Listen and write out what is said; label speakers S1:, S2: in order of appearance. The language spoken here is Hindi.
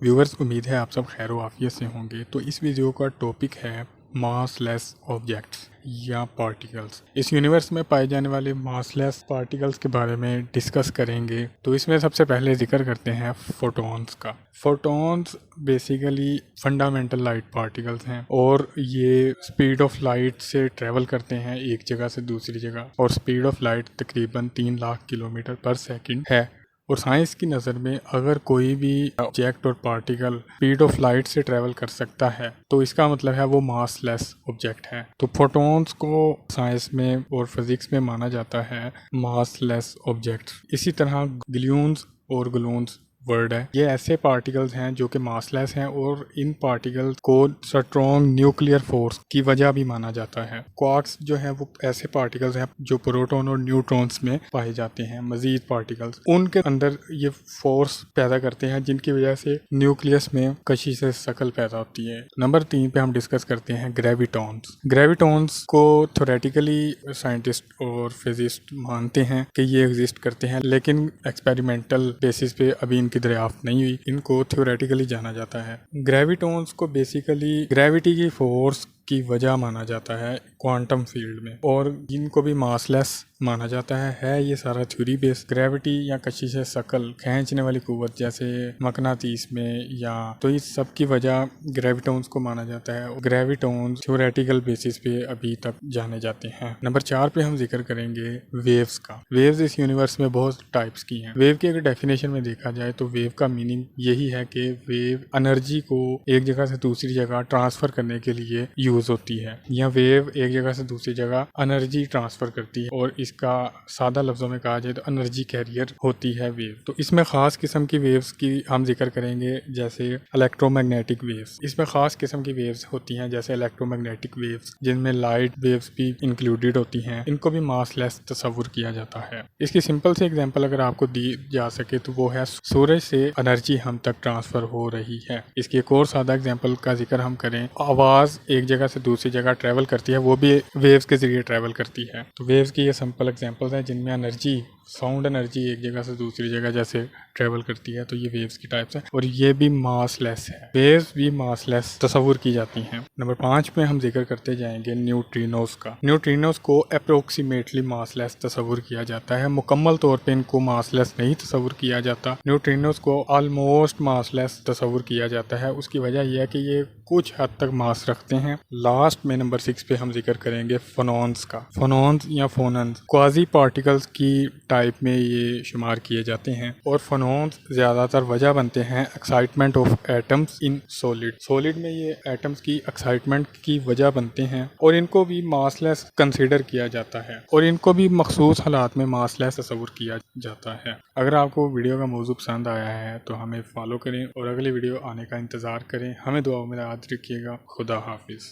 S1: व्यूअर्स, उम्मीद है आप सब खैर आफियत से होंगे। तो इस वीडियो का टॉपिक है मासलेस ऑब्जेक्ट्स या पार्टिकल्स। इस यूनिवर्स में पाए जाने वाले मासलेस पार्टिकल्स के बारे में डिस्कस करेंगे। तो इसमें सबसे पहले जिक्र करते हैं फोटॉन्स का। Photons basically fundamental light particles हैं और ये स्पीड ऑफ लाइट से ट्रेवल करते हैं एक जगह से दूसरी जगह, और स्पीड ऑफ लाइट तकरीबन 3 लाख किलोमीटर पर सेकंड है। और साइंस की नज़र में अगर कोई भी ऑब्जेक्ट और पार्टिकल स्पीड ऑफ लाइट से ट्रेवल कर सकता है तो इसका मतलब है वो मासलेस ऑब्जेक्ट है। तो फोटॉन्स को साइंस में और फिजिक्स में माना जाता है मासलेस ऑब्जेक्ट। इसी तरह ग्लून्स और ग्लून्स वर्ड है, ये ऐसे पार्टिकल्स हैं जो कि मासलेस हैं और इन पार्टिकल्स को स्ट्रॉन्ग न्यूक्लियर फोर्स की वजह भी माना जाता है। क्वार्क्स जो है वो ऐसे पार्टिकल्स हैं जो प्रोटॉन और न्यूट्रॉन्स में पाए जाते हैं। मजीद पार्टिकल्स उनके अंदर ये फोर्स पैदा करते हैं जिनकी वजह से न्यूक्लियस में कशिश शक्ल पैदा होती है। नंबर 3 पे हम डिस्कस करते हैं ग्रेविटॉन्स। ग्रेविटॉन्स को थ्योरेटिकली साइंटिस्ट और फिजिस्ट मानते हैं कि ये एग्जिस्ट करते हैं, लेकिन एक्सपेरिमेंटल बेसिस पे अभी इनकी दरियाफ्त नहीं हुई। इनको थ्योरेटिकली जाना जाता है। ग्रेविटॉन्स को बेसिकली ग्रेविटी की फोर्स की वजह माना जाता है क्वांटम फील्ड में, और इनको भी मासलेस माना जाता है ये सारा थ्योरी बेस्ड। ग्रेविटी या कशिश शक्ल, खींचने वाली कुव्वत जैसे मकनातीस में, या तो इस सब की वजह ग्रेविटॉन्स को माना जाता है। ग्रेविटॉन्स थ्योरेटिकल बेसिस पे अभी तक जाने जाते हैं। नंबर 4 पे हम जिक्र करेंगे वेव्स का। वेव्स इस यूनिवर्स में बहुत टाइप्स की हैं। वेव की अगर डेफिनेशन में देखा जाए तो वेव का मीनिंग यही है कि वेव एनर्जी को एक जगह से दूसरी जगह ट्रांसफर करने के लिए यूज होती है, या वेव एक जगह से दूसरी जगह एनर्जी ट्रांसफर करती है, और इसका सादा लफ्जों में कहा जाए तो एनर्जी कैरियर होती है वेव। तो इसमें खास किस्म की वेव्स की हम जिक्र करेंगे जैसे इलेक्ट्रोमैग्नेटिक वेव्स। इसमें खास किस्म की वेव्स होती हैं जैसे इलेक्ट्रोमैग्नेटिक वेव्स, जिनमें लाइट वेव्स भी इंक्लूडेड होती हैं। इनको भी मासलेस तस्वुर किया जाता है। इसकी सिंपल सी एग्जांपल अगर आपको दी जा सके तो वो है सूरज से एनर्जी हम तक ट्रांसफर हो रही है। इसकी एक और सादा एग्जांपल का जिक्र हम करें, आवाज एक जगह से दूसरी जगह ट्रेवल करती है, वो भी वेव्स के जरिए ट्रेवल करती है। तो वेव्स की ये सिंपल एग्जांपल्स हैं जिनमें एनर्जी, साउंड एनर्जी एक जगह से दूसरी जगह जैसे ट्रेवल करती है। तो ये वेव्स की टाइप्स हैं और ये भी मासलेस है। वेव्स भी मासलेस तस्वुर की जाती हैं। नंबर 5 में हम जिक्र करते जाएंगे न्यूट्रिनोस का। न्यूट्रिनोस को अप्रोक्सीमेटली मासलेस तस्वुर किया जाता है। मुकम्मल तौर पे इनको मासलेस नहीं तस्वुर किया जाता। न्यूट्रिनोस को ऑलमोस्ट मासलेस तस्वुर किया जाता है। उसकी वजह यह है कि ये कुछ हद तक मास रखते हैं। लास्ट में नंबर 6 पे हम जिक्र करेंगे फोनॉन्स का। फोनॉन्स या फोनन्स क्वाजी पार्टिकल्स की टाइप में ये शुमार किए जाते हैं, और फोनॉन्स ज़्यादातर वजह बनते हैं excitement of atoms in solid. Solid में ये एटम्स की एक्साइटमेंट की वजह बनते हैं, और इनको भी मासलेस कंसीडर किया जाता है, और इनको भी मखसूस हालात में मासलेस तस्वुर किया जाता है। अगर आपको वीडियो का मौजू पसंद आया है तो हमें फॉलो करें और अगली वीडियो आने का इंतज़ार करें। हमें दुआओं में याद रखिएगा। खुदा हाफिज़।